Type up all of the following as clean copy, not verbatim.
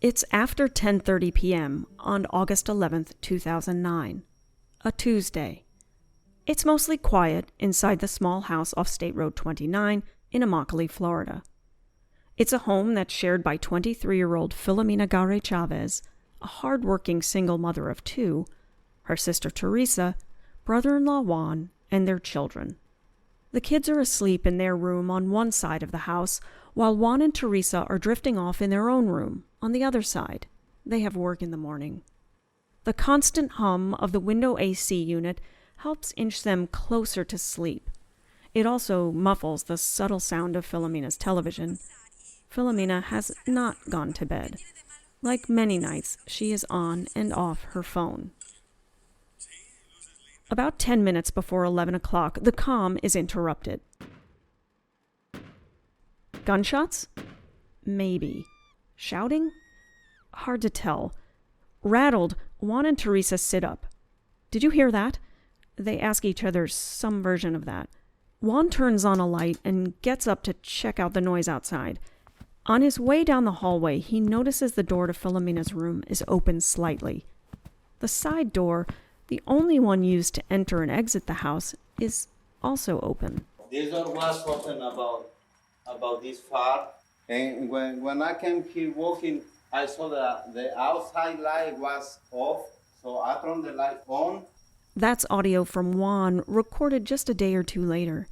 It's after 10:30 p.m. on August 11th, 2009, a Tuesday. It's mostly quiet inside the small house off State Road 29 in Immokalee, Florida. It's a home that's shared by 23-year-old Filomena Gare Chavez, a hard-working single mother of two, her sister Teresa, brother-in-law Juan, and their children. The kids are asleep in their room on one side of the house, while Juan and Teresa are drifting off in their own room on the other side. They have work in the morning. The constant hum of the window AC unit helps inch them closer to sleep. It also muffles the subtle sound of Filomena's television. Filomena has not gone to bed. Like many nights, she is on and off her phone. About 10 minutes before 11 o'clock, the comm is interrupted. Gunshots? Maybe. Shouting? Hard to tell. Rattled, Juan and Teresa sit up. Did you hear that? They ask each other some version of that. Juan turns on a light and gets up to check out the noise outside. On his way down the hallway, he notices the door to Filomena's room is open slightly. The side door, the only one used to enter and exit the house, is also open. This door was open about this far, and when I came here walking, I saw that the outside light was off, so I turned the light on. That's audio from Juan, recorded just a day or two later.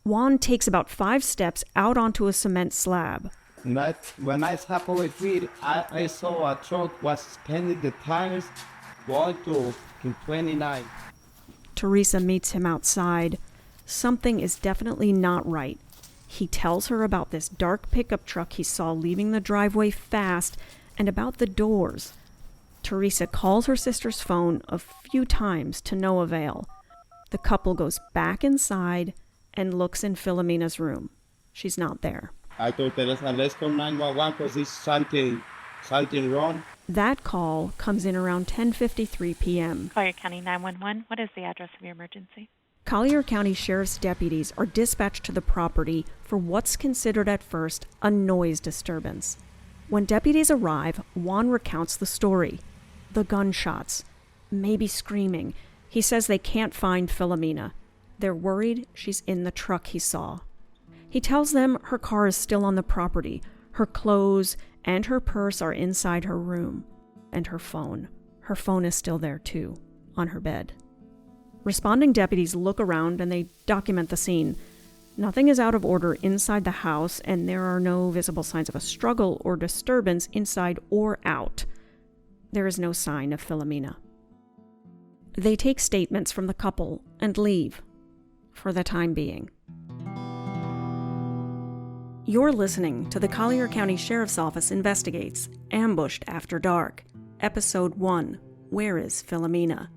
Juan takes about 5 steps out onto a cement slab. When I stepped over here, I saw a truck was spinning the tires going to 29. Teresa meets him outside. Something is definitely not right. He tells her about this dark pickup truck he saw leaving the driveway fast and about the doors. Teresa calls her sister's phone a few times to no avail. The couple goes back inside and looks in Filomena's room. She's not there. I told Teresa, let's call 911 because there's something wrong. That call comes in around 10:53 p.m. Collier County 911, what is the address of your emergency? Collier County Sheriff's deputies are dispatched to the property for what's considered at first a noise disturbance. When deputies arrive, Juan recounts the story. The gunshots, maybe screaming. He says they can't find Filomena. They're worried she's in the truck he saw. He tells them her car is still on the property. Her clothes and her purse are inside her room. And her phone. Her phone is still there too, on her bed. Responding deputies look around and they document the scene. Nothing is out of order inside the house, and there are no visible signs of a struggle or disturbance inside or out. There is no sign of Filomena. They take statements from the couple and leave, for the time being. You're listening to the Collier County Sheriff's Office Investigates Ambushed After Dark, Episode 1, Where is Filomena?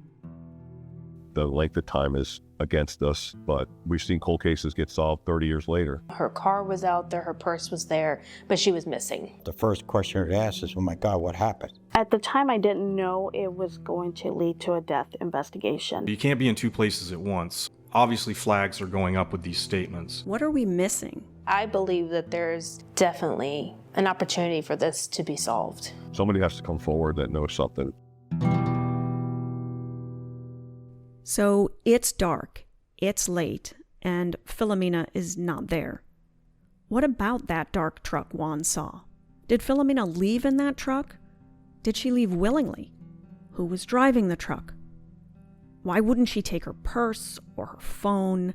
The length of time is against us, but we've seen cold cases get solved 30 years later. Her car was out there, her purse was there, but she was missing. The first question I asked is, oh my God, what happened? At the time, I didn't know it was going to lead to a death investigation. You can't be in two places at once. Obviously, flags are going up with these statements. What are we missing? I believe that there's definitely an opportunity for this to be solved. Somebody has to come forward that knows something. So it's dark, it's late, and Filomena is not there. What about that dark truck Juan saw? Did Filomena leave in that truck? Did she leave willingly? Who was driving the truck? Why wouldn't she take her purse or her phone?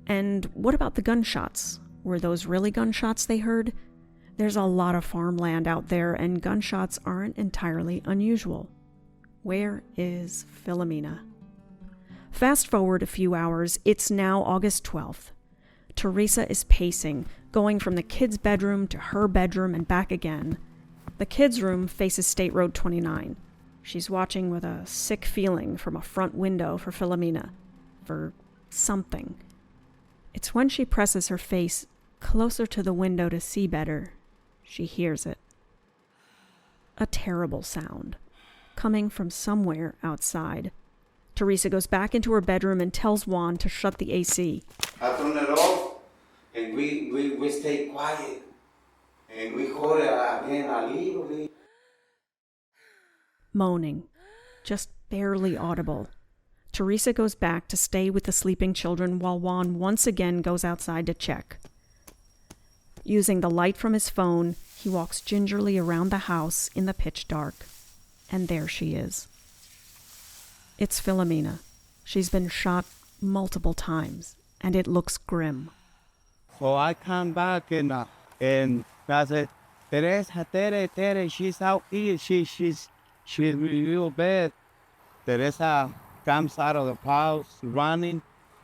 And what about the gunshots? Were those really gunshots they heard? There's a lot of farmland out there, and gunshots aren't entirely unusual. Where is Filomena? Fast forward a few hours, it's now August 12th. Teresa is pacing, going from the kids' bedroom to her bedroom and back again. The kids' room faces State Road 29. She's watching with a sick feeling from a front window for Filomena. For something. It's when she presses her face closer to the window to see better, she hears it. A terrible sound, coming from somewhere outside. Teresa goes back into her bedroom and tells Juan to shut the AC. I turned it off, and we stayed quiet. And we heard it again a little bit. moaning, just barely audible. Teresa goes back to stay with the sleeping children while Juan once again goes outside to check. Using the light from his phone, he walks gingerly around the house in the pitch dark. And there she is. It's Filomena. She's been shot multiple times, and it looks grim. So I come back and I said, Teresa, Tere, she's out here. She's real bad. Teresa comes out of the house running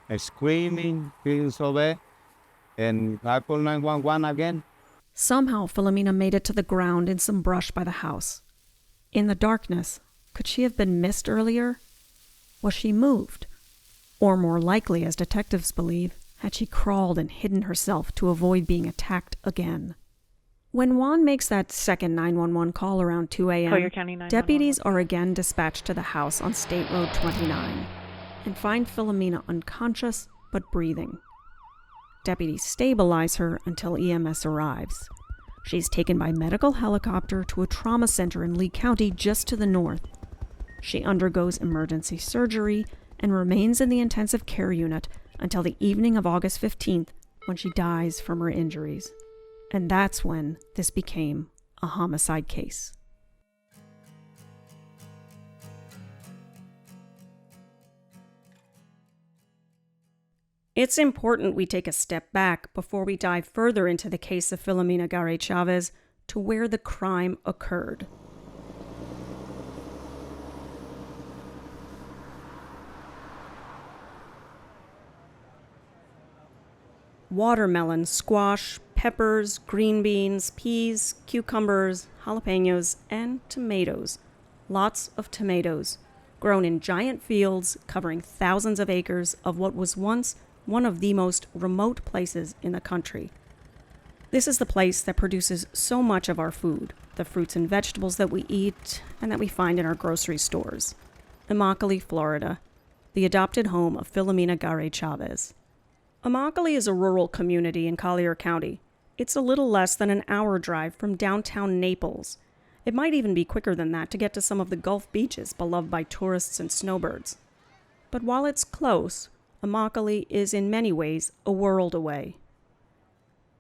and screaming, feeling so bad. And I call 911 again. Somehow Filomena made it to the ground in some brush by the house. In the darkness, could she have been missed earlier? Was she moved? Or more likely, as detectives believe, had she crawled and hidden herself to avoid being attacked again? When Juan makes that second 911 call around 2 a.m., Collier County 911. deputies are again dispatched to the house on State Road 29 and find Filomena unconscious but breathing. Deputies stabilize her until EMS arrives. She's taken by medical helicopter to a trauma center in Lee County just to the north. She undergoes emergency surgery and remains in the intensive care unit until the evening of August 15th when she dies from her injuries. And that's when this became a homicide case. It's important we take a step back before we dive further into the case of Filomena Garay Chavez to where the crime occurred. Watermelon, squash, peppers, green beans, peas, cucumbers, jalapenos, and tomatoes. Lots of tomatoes, grown in giant fields covering thousands of acres of what was once one of the most remote places in the country. This is the place that produces so much of our food, the fruits and vegetables that we eat and that we find in our grocery stores. Immokalee, Florida, the adopted home of Filomena Garay Chavez. Immokalee is a rural community in Collier County. It's a little less than an hour drive from downtown Naples. It might even be quicker than that to get to some of the Gulf beaches beloved by tourists and snowbirds. But while it's close, Immokalee is in many ways a world away.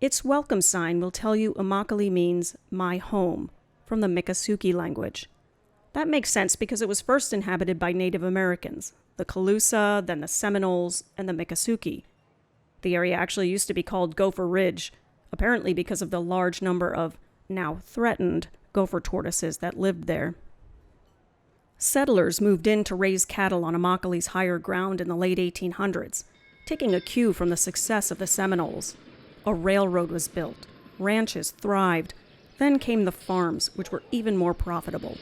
Its welcome sign will tell you Immokalee means my home, from the Miccosukee language. That makes sense because it was first inhabited by Native Americans, the Calusa, then the Seminoles, and the Miccosukee. The area actually used to be called Gopher Ridge, apparently because of the large number of, now threatened, gopher tortoises that lived there. Settlers moved in to raise cattle on Immokalee's higher ground in the late 1800s, taking a cue from the success of the Seminoles. A railroad was built, ranches thrived, then came the farms, which were even more profitable.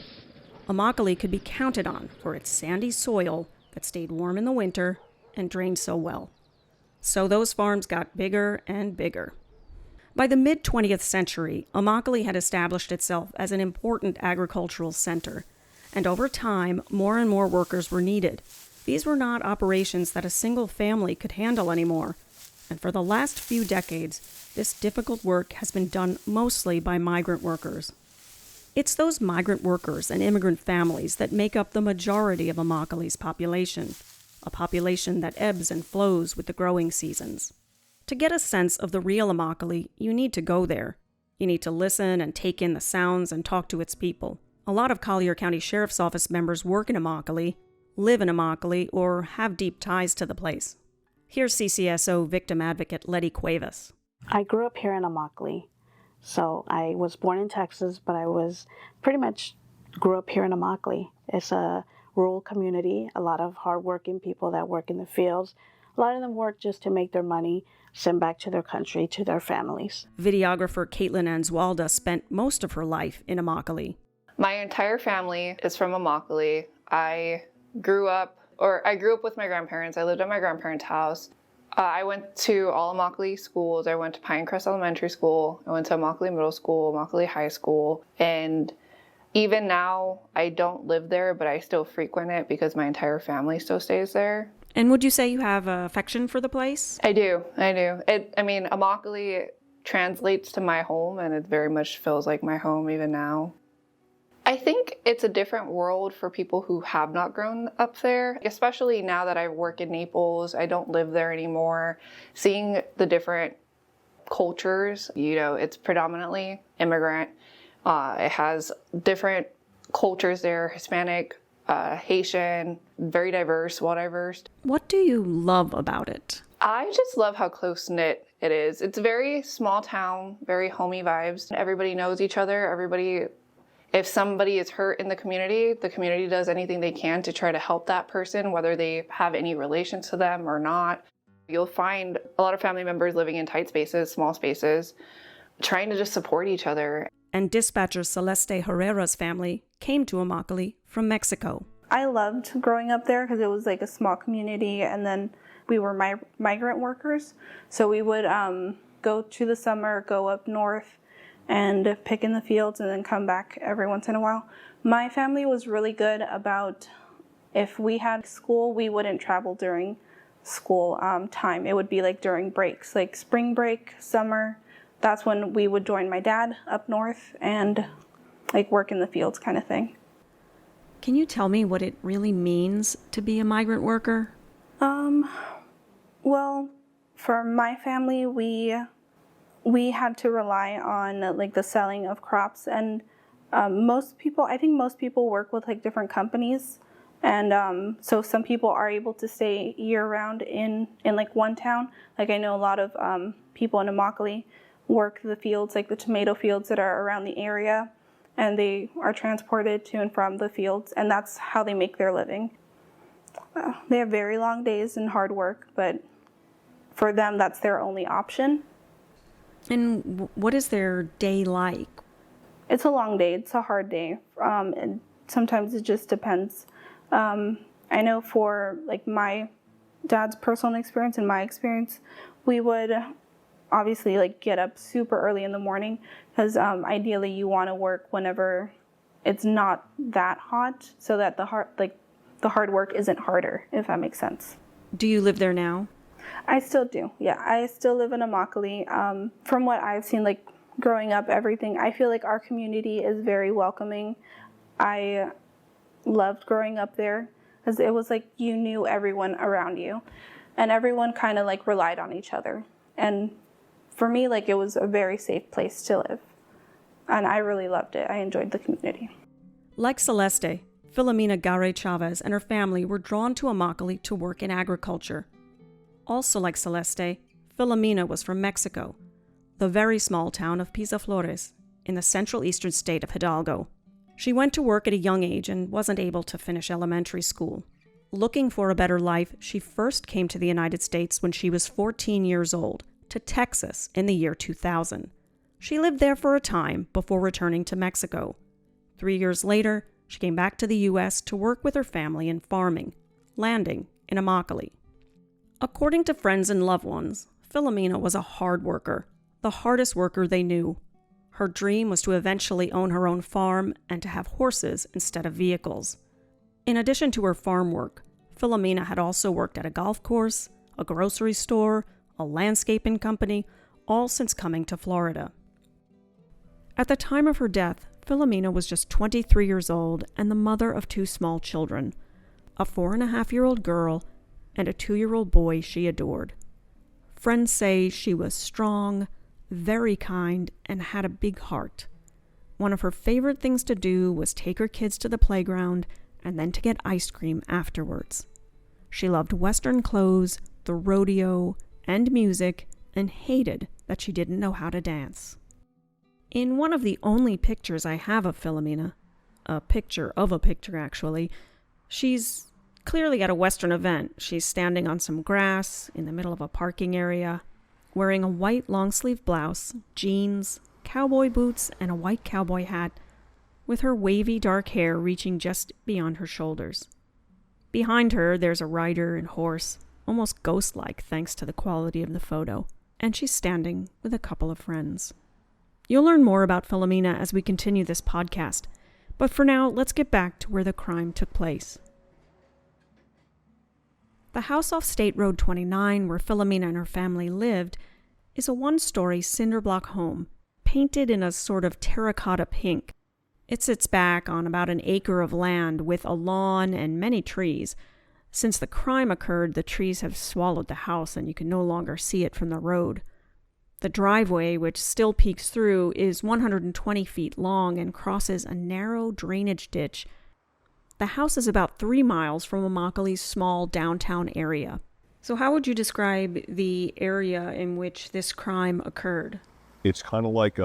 Immokalee could be counted on for its sandy soil that stayed warm in the winter and drained so well. So those farms got bigger and bigger. By the mid-20th century, Immokalee had established itself as an important agricultural center, and over time, more and more workers were needed. These were not operations that a single family could handle anymore, and for the last few decades, this difficult work has been done mostly by migrant workers. It's those migrant workers and immigrant families that make up the majority of Immokalee's population, a population that ebbs and flows with the growing seasons. To get a sense of the real Immokalee, you need to go there. You need to listen and take in the sounds and talk to its people. A lot of Collier County Sheriff's Office members work in Immokalee, live in Immokalee, or have deep ties to the place. Here's CCSO victim advocate Letty Cuevas. I grew up here in Immokalee. So I was born in Texas, but I was pretty much grew up here in Immokalee. It's a rural community, a lot of hardworking people that work in the fields. A lot of them work just to make their money, send back to their country, to their families. Videographer Caitlin Answalda spent most of her life in Immokalee. My entire family is from Immokalee. I grew up with my grandparents. I lived at my grandparents' house. I went to all Immokalee schools. I went to Pinecrest Elementary School. I went to Immokalee Middle School, Immokalee High School. And even now, I don't live there, but I still frequent it because my entire family still stays there. And would you say you have affection for the place? I do. Immokalee translates to my home, and it very much feels like my home even now. I think it's a different world for people who have not grown up there, especially now that I work in Naples. I don't live there anymore. Seeing the different cultures, it's predominantly immigrant. It has different cultures there, Hispanic, Haitian, very diverse, well diverse. What do you love about it? I just love how close-knit it is. It's a very small town, very homey vibes. Everybody knows each other. If somebody is hurt in the community does anything they can to try to help that person, whether they have any relation to them or not. You'll find a lot of family members living in tight spaces, small spaces, trying to just support each other. And dispatcher Celeste Herrera's family came to Immokalee from Mexico. I loved growing up there because it was like a small community, and then we were migrant workers. So we would go to the summer, go up north, and pick in the fields and then come back every once in a while. My family was really good about if we had school, we wouldn't travel during school time. It would be like during breaks, like spring break, summer. That's when we would join my dad up north and like work in the fields kind of thing. Can you tell me what it really means to be a migrant worker? Well, for my family, we had to rely on like the selling of crops, and I think most people work with like different companies, and so some people are able to stay year round in like one town. Like I know a lot of people in Immokalee work the fields, like the tomato fields that are around the area, and they are transported to and from the fields, and that's how they make their living. They have very long days and hard work, but for them, that's their only option. And what is their day like? It's a long day. It's a hard day. And sometimes it just depends. I know for like my dad's personal experience and my experience, we would obviously like get up super early in the morning because ideally you want to work whenever it's not that hot so that the hard work isn't harder, if that makes sense. Do you live there now? I still do. Yeah, I still live in Immokalee. From what I've seen, like growing up, everything, I feel like our community is very welcoming. I loved growing up there because it was like you knew everyone around you and everyone kind of like relied on each other. And for me, like it was a very safe place to live. And I really loved it. I enjoyed the community. Like Celeste, Filomena Gare Chavez and her family were drawn to Immokalee to work in agriculture. Also like Celeste, Filomena was from Mexico, the very small town of Pisaflores in the central eastern state of Hidalgo. She went to work at a young age and wasn't able to finish elementary school. Looking for a better life, she first came to the United States when she was 14 years old, to Texas in the year 2000. She lived there for a time before returning to Mexico. 3 years later, she came back to the U.S. to work with her family in farming, landing in Immokalee. According to friends and loved ones, Filomena was a hard worker, the hardest worker they knew. Her dream was to eventually own her own farm and to have horses instead of vehicles. In addition to her farm work, Filomena had also worked at a golf course, a grocery store, a landscaping company, all since coming to Florida. At the time of her death, Filomena was just 23 years old and the mother of 2 small children, a 4.5-year-old girl and a 2-year-old boy she adored. Friends say she was strong, very kind, and had a big heart. One of her favorite things to do was take her kids to the playground and then to get ice cream afterwards. She loved Western clothes, the rodeo, and music, and hated that she didn't know how to dance. In one of the only pictures I have of Filomena, a picture of a picture actually, she's clearly at a Western event. She's standing on some grass in the middle of a parking area, wearing a white long-sleeve blouse, jeans, cowboy boots, and a white cowboy hat, with her wavy dark hair reaching just beyond her shoulders. Behind her, there's a rider and horse, almost ghost-like thanks to the quality of the photo, and she's standing with a couple of friends. You'll learn more about Filomena as we continue this podcast, but for now, let's get back to where the crime took place. The house off State Road 29, where Filomena and her family lived, is a 1-story cinder block home, painted in a sort of terracotta pink. It sits back on about an acre of land with a lawn and many trees. Since the crime occurred, the trees have swallowed the house and you can no longer see it from the road. The driveway, which still peeks through, is 120 feet long and crosses a narrow drainage ditch. The house is about 3 miles from Immokalee's small downtown area. So how would you describe the area in which this crime occurred? It's kind of like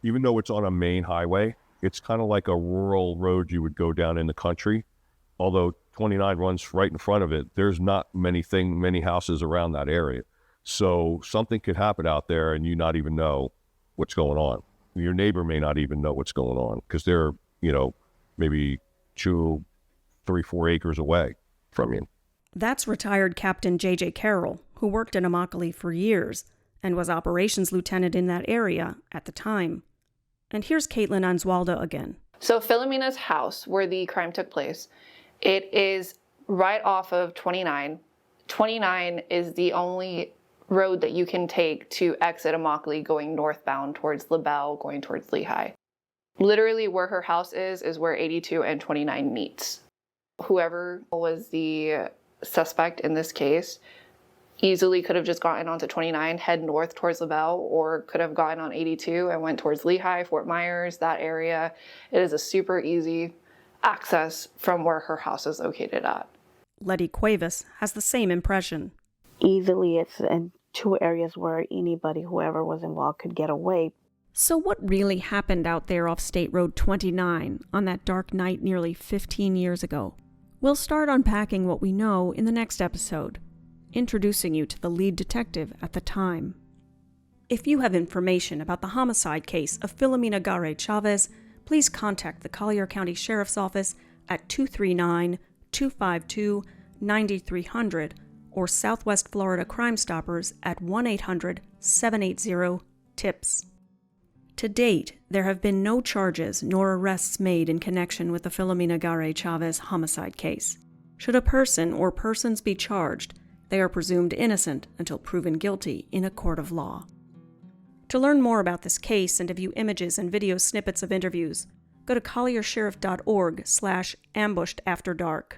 even though it's on a main highway, it's kind of like a rural road you would go down in the country. Although 29 runs right in front of it, there's not many houses around that area. So something could happen out there and you not even know what's going on. Your neighbor may not even know what's going on because they're, maybe 2, 3, 4 acres away from you. That's retired Captain J.J. Carroll, who worked in Immokalee for years and was operations lieutenant in that area at the time. And here's Caitlin Answalda again. So Filomena's house, where the crime took place, it is right off of 29. 29 is the only road that you can take to exit Immokalee going northbound towards LaBelle, going towards Lehigh. Literally where her house is where 82 and 29 meets. Whoever was the suspect in this case easily could have just gotten onto 29, head north towards LaBelle, or could have gotten on 82 and went towards Lehigh, Fort Myers, that area. It is a super easy access from where her house is located at. Letty Cuevas has the same impression. Easily, it's in 2 areas where anybody, whoever was involved, could get away. So what really happened out there off State Road 29 on that dark night nearly 15 years ago? We'll start unpacking what we know in the next episode, introducing you to the lead detective at the time. If you have information about the homicide case of Filomena Garay Chavez, please contact the Collier County Sheriff's Office at 239-252-9300 or Southwest Florida Crime Stoppers at 1-800-780-TIPS. To date, there have been no charges nor arrests made in connection with the Filomena Garay Chavez homicide case. Should a person or persons be charged, they are presumed innocent until proven guilty in a court of law. To learn more about this case and to view images and video snippets of interviews, go to colliersheriff.org/ambushedafterdark.